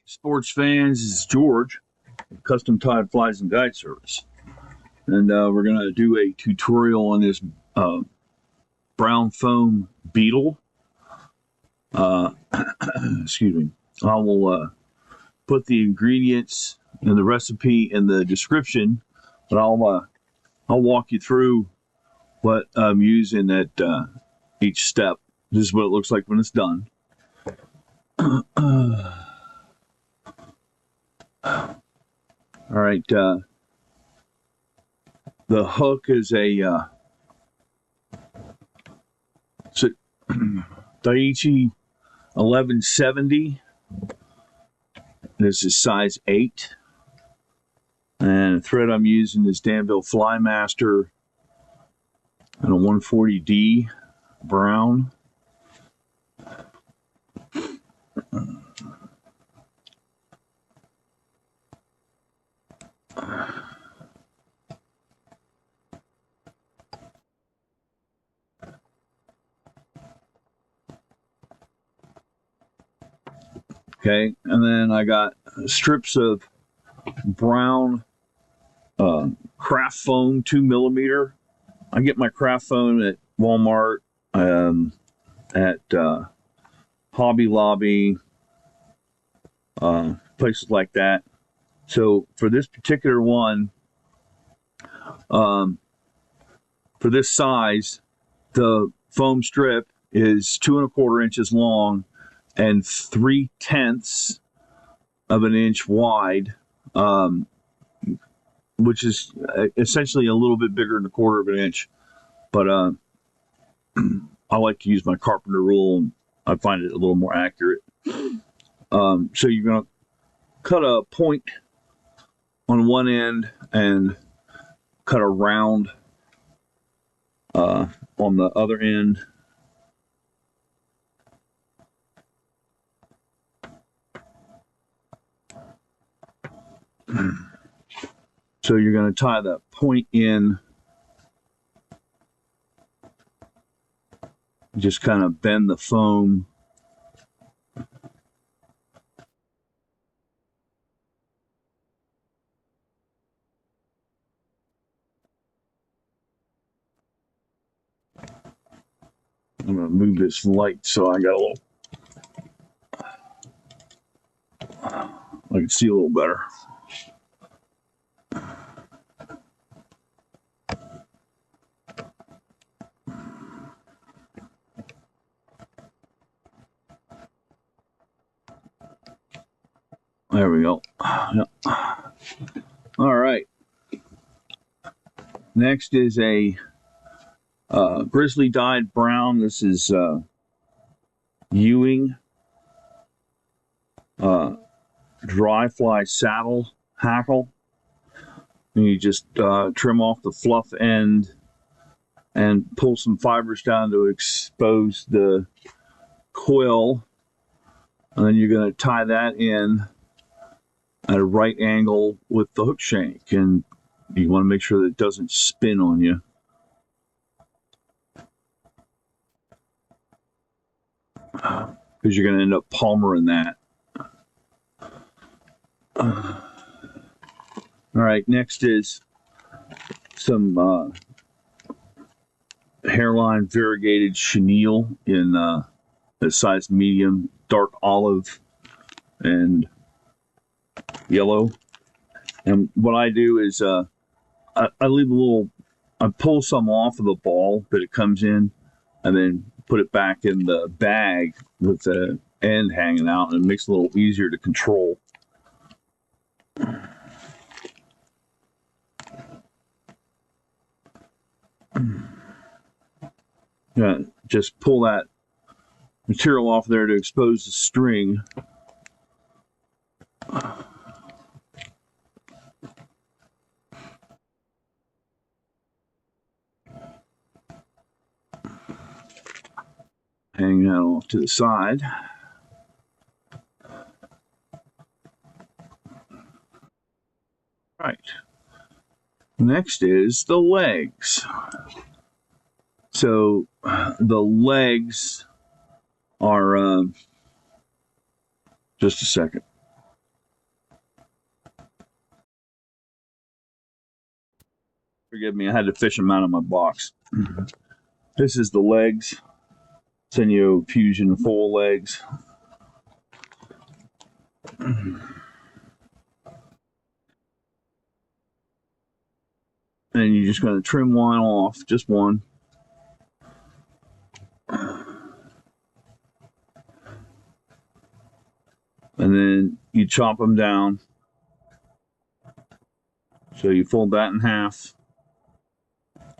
Sports fans, this is George, Custom Tied Flies and Guide Service. And we're going to do a tutorial on this brown foam Beetle. Excuse me. I will put the ingredients and the recipe in the description, but I'll walk you through what I'm using at each step. This is what it looks like when it's done. All right, the hook is a Daiichi 1170. This is size 8. And the thread I'm using is Danville Flymaster and a 140D brown. Okay, and then I got strips of brown craft foam 2mm. I get my craft foam at Walmart, at Hobby Lobby, places like that. So for this particular one, for this size, the foam strip is 2 1/4 inches long and 3/10 of an inch wide, which is essentially a little bit bigger than 1/4 of an inch. But I like to use my carpenter rule, and I find it a little more accurate. So you're going to cut a point on one end and cut a round on the other end. So you're going to tie that point in, just kind of bend the foam. I'm going to move this light so I got a little, I can see a little better. There we go. Yep. All right. Next is a Grizzly dyed brown. This is Ewing dry fly saddle hackle. And you just trim off the fluff end and pull some fibers down to expose the quill. And then you're going to tie that in at a right angle with the hook shank, and you want to make sure that it doesn't spin on you. Because you're going to end up palmering that. All right, next is some Hareline Variegated Chenille in the size medium, dark olive and yellow. And what I do is I leave a little, I pull some off of the ball that it comes in, and then put it back in the bag with the end hanging out, and it makes it a little easier to control. Yeah, just pull that material off there to expose the string. Hang that off to the side. Right. Next is the legs. So the legs are just a second. forgive me. I had to fish them out of my box. This is the legs. Senyo Fusion full legs. And you're just going to trim one off, just one. And then you chop them down. So you fold that in half,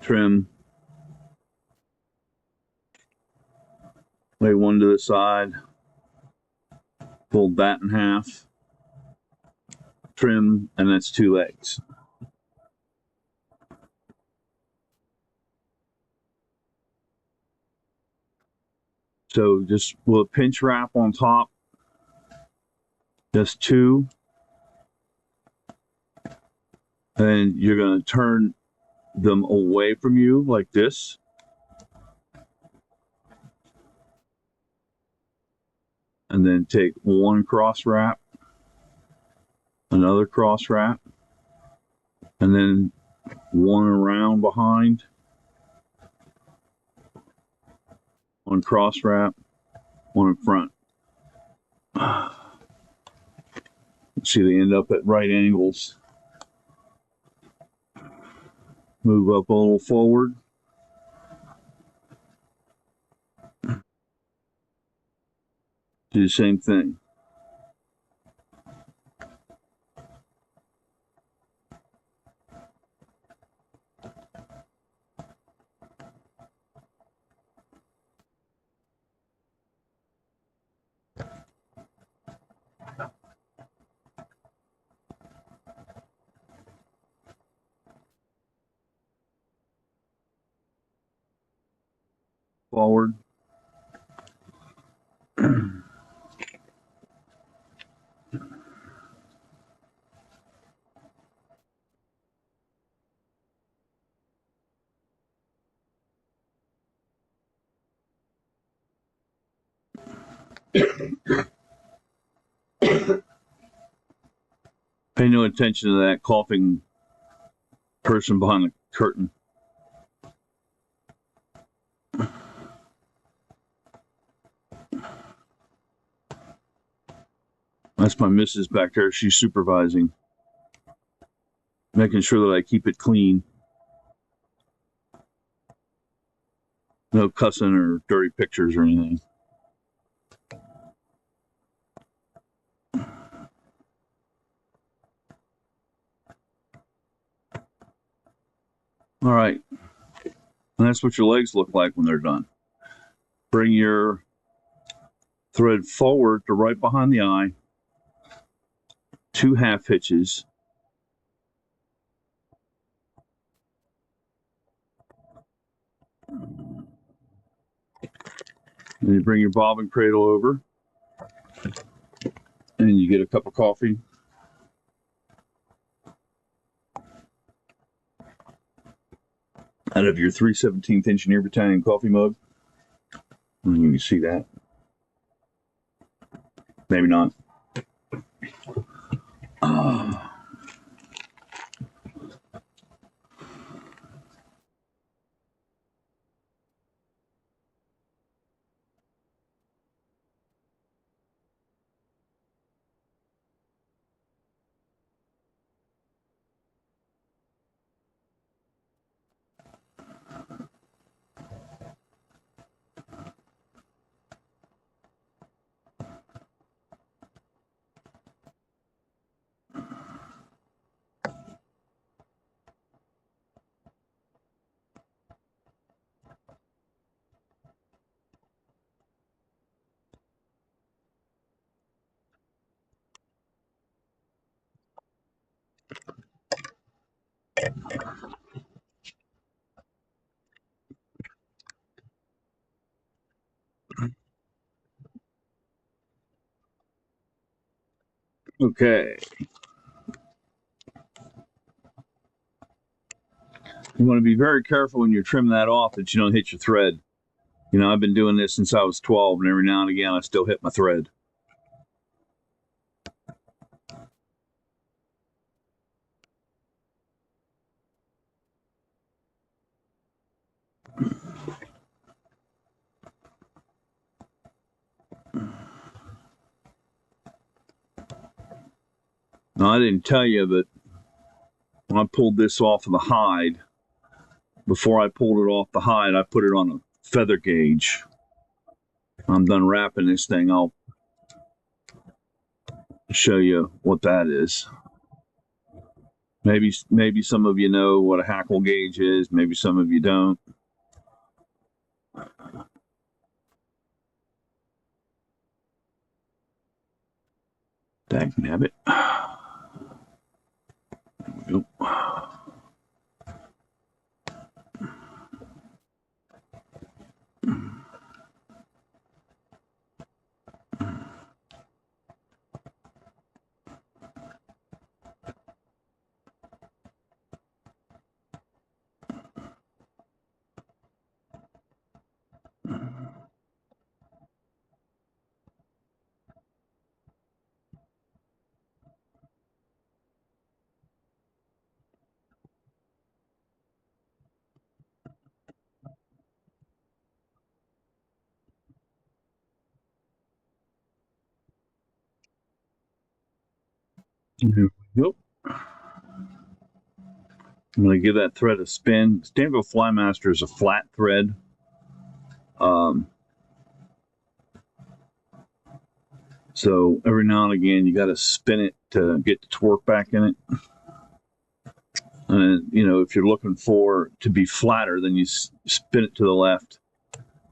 trim, lay one to the side, fold that in half, trim, and that's two legs. So just with a pinch wrap on top, just two. And you're going to turn them away from you like this. And then take one cross wrap, another cross wrap, and then one around behind, one cross wrap, one in front. See, they end up at right angles. Move up a little forward. Do the same thing. Forward. Pay no attention to that coughing person behind the curtain. That's my missus back there. She's supervising, making sure that I keep it clean. No cussing or dirty pictures or anything. All right. And that's what your legs look like when they're done. Bring your thread forward to right behind the eye. 2 half hitches. And you bring your bobbin cradle over. And you get a cup of coffee. Out of your 3/17 Engineer Battalion coffee mug. And you can see that. Maybe not. Okay. You want to be very careful when you're trimming that off that you don't hit your thread. You know, I've been doing this since I was 12, and every now and again I still hit my thread. Now, I didn't tell you, but when I pulled this off of the hide, before I pulled it off the hide, I put it on a feather gauge. I'm done wrapping this thing. I'll show you what that is. Maybe some of you know what a Hackle gauge is. Maybe some of you don't. Dagnabbit. There we go. There we go. I'm going to give that thread a spin. Stanville Flymaster is a flat thread. So every now and again, you got to spin it to get the torque back in it. And, you know, if you're looking for it to be flatter, then you spin it to the left.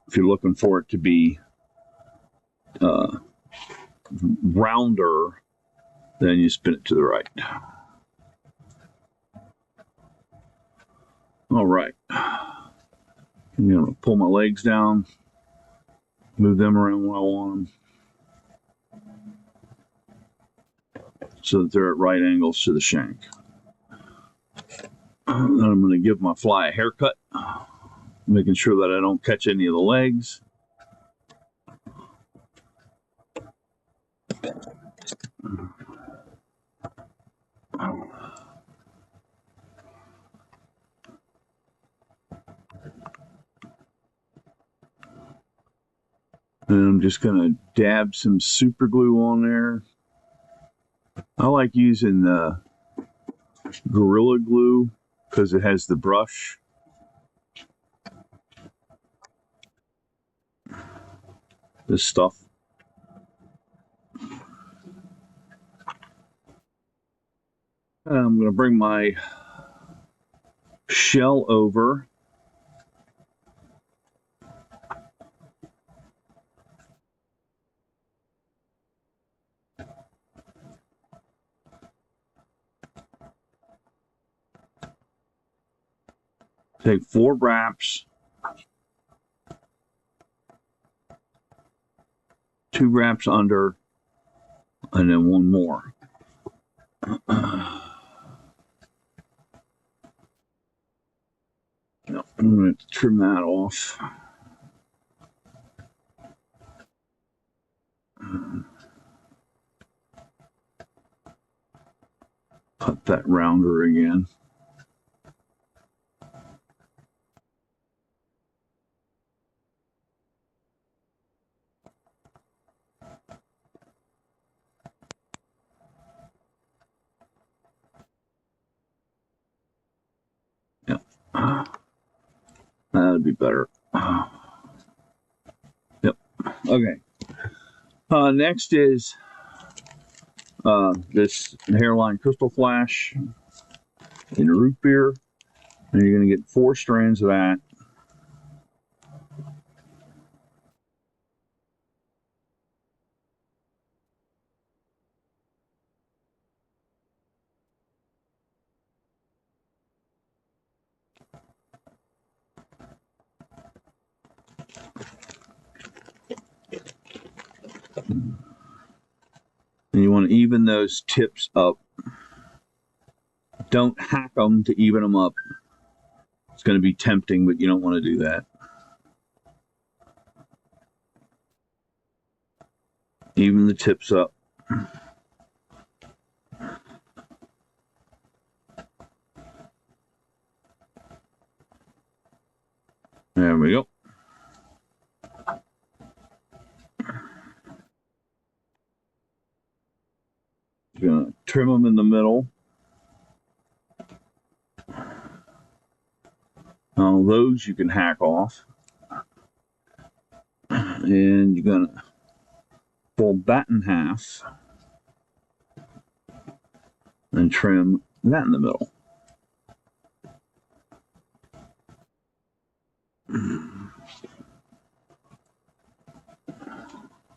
If you're looking for it to be rounder, then you spin it to the right. All right. I'm going to pull my legs down, move them around when I want them, so that they're at right angles to the shank. Then I'm going to give my fly a haircut, making sure that I don't catch any of the legs. And I'm just going to dab some super glue on there. I like using the Gorilla Glue because it has the brush. This stuff. I'm going to bring my shell over. Take 4 wraps, 2 wraps under, and then 1 more. No, I'm going to trim that off. Cut that rounder again. Yep. That'd be better. Yep. Okay. Next is this Hareline Crystal Flash in root beer. And you're going to get 4 strands of that. And you want to even those tips up. Don't hack them to even them up. It's going to be tempting, but you don't want to do that. Even the tips up. There we go. You're going to trim them in the middle. Now those you can hack off. And you're going to fold that in half and trim that in the middle.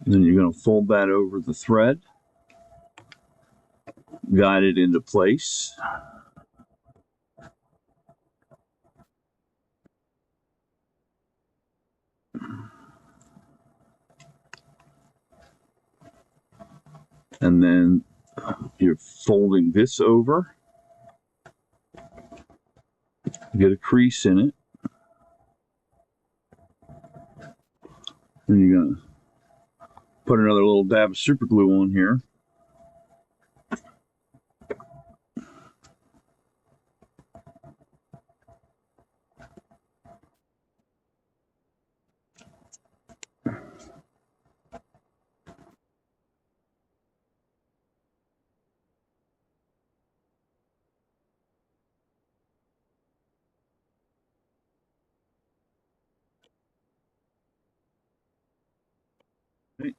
Then you're going to fold that over the thread, guide it into place. And then you're folding this over, get a crease in it. Then you're going to put another little dab of super glue on here.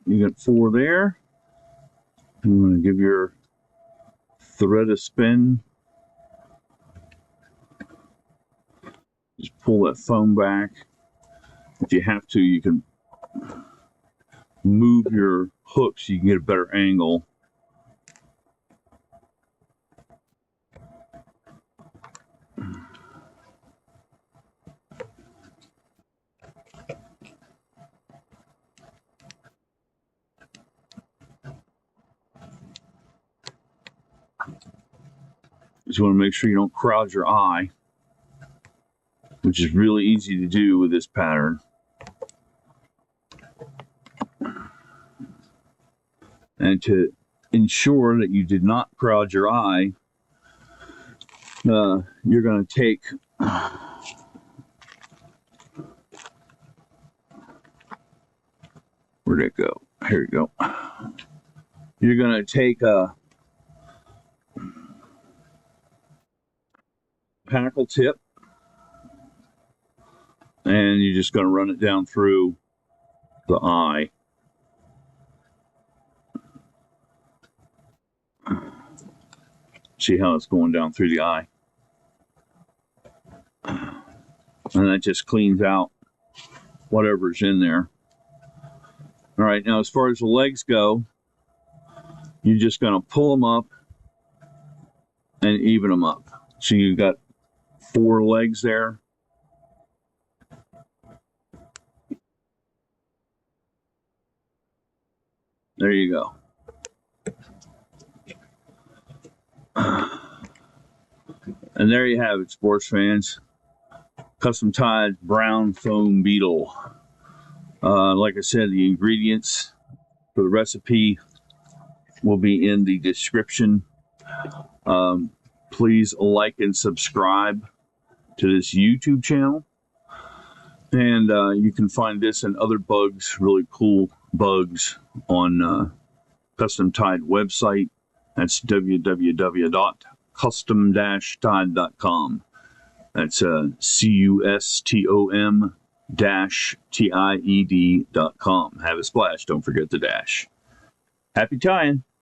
You got 4 there. You want to give your thread a spin. Just pull that foam back. If you have to, you can move your hook so you can get a better angle. Just want to make sure you don't crowd your eye, which is really easy to do with this pattern. And to ensure that you did not crowd your eye, you're going to take where'd it go? Here you go. You're going to take a Hackle tip, and you're just going to run it down through the eye. See how it's going down through the eye? And that just cleans out whatever's in there. All right, now as far as the legs go, you're just going to pull them up and even them up. So you've got 4 legs there. There you go. And there you have it, sports fans. Custom tied brown foam beetle. Like I said, the ingredients for the recipe will be in the description. Please like and subscribe to this YouTube channel. And you can find this and other bugs, really cool bugs, on Custom Tied website. That's www.custom-tied.com. That's CUSTOM-TIED.com. Have a splash. Don't forget the dash. Happy tying.